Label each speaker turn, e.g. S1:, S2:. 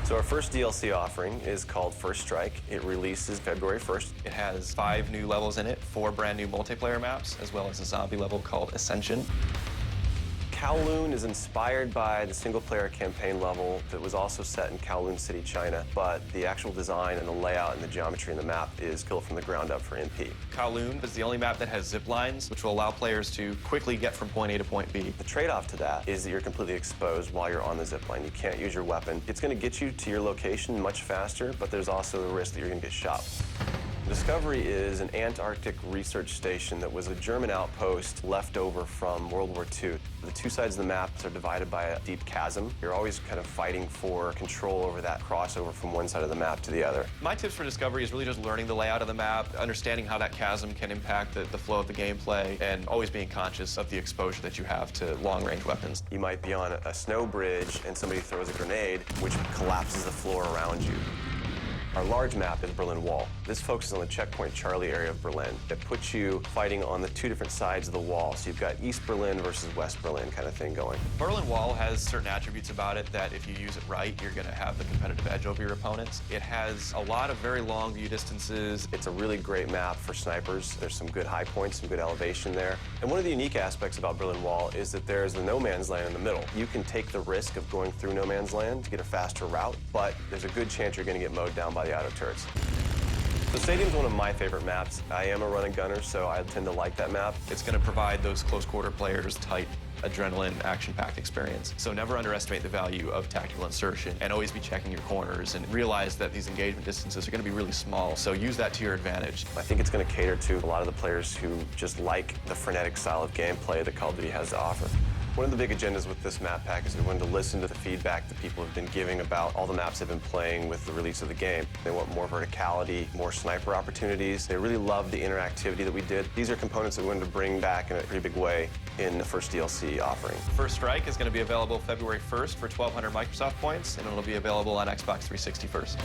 S1: So our first DLC offering is called First Strike. It releases February 1st.
S2: It has 5 new levels in it, 4 brand new multiplayer maps, as well as a zombie level called Ascension.
S1: Kowloon is inspired by the single-player campaign level that was also set in Kowloon City, China, but the actual design and the layout and the geometry in the map is built from the ground up for MP.
S2: Kowloon is the only map that has zip lines, which will allow players to quickly get from point A to point B.
S1: The trade-off to that is that you're completely exposed while you're on the zip line. You can't use your weapon. It's going to get you to your location much faster, but there's also the risk that you're going to get shot. Discovery is an Antarctic research station that was a German outpost left over from World War II. The two sides of the map are divided by a deep chasm. You're always kind of fighting for control over that crossover from one side of the map to the other.
S2: My tips for Discovery is really just learning the layout of the map, understanding how that chasm can impact the flow of the gameplay, and always being conscious of the exposure that you have to long-range weapons.
S1: You might be on a snow bridge and somebody throws a grenade, which collapses the floor around you. Our large map is Berlin Wall. This focuses on the checkpoint Charlie area of Berlin. It puts you fighting on the two different sides of the wall. So you've got East Berlin versus West Berlin kind of thing going.
S2: Berlin Wall has certain attributes about it that if you use it right, you're going to have the competitive edge over your opponents. It has a lot of very long view distances.
S1: It's a really great map for snipers. There's some good high points, some good elevation there. And one of the unique aspects about Berlin Wall is that there's the no man's land in the middle. You can take the risk of going through no man's land to get a faster route, but there's a good chance you're going to get mowed down by the auto turrets. The stadium's one of my favorite maps. I am a run and gunner, so I tend to like that map.
S2: It's going to provide those close quarter players tight adrenaline, action-packed experience. So never underestimate the value of tactical insertion and always be checking your corners and realize that these engagement distances are going to be really small, so use that to your advantage.
S1: I think it's going to cater to a lot of the players who just like the frenetic style of gameplay that Call of Duty has to offer. One of the big agendas with this map pack is we wanted to listen to the feedback that people have been giving about all the maps they've been playing with the release of the game. They want more verticality, more sniper opportunities. They really love the interactivity that we did. These are components that we wanted to bring back in a pretty big way in the first DLC offering.
S2: First Strike is going to be available February 1st for 1,200 Microsoft points, and it'll be available on Xbox 360 first.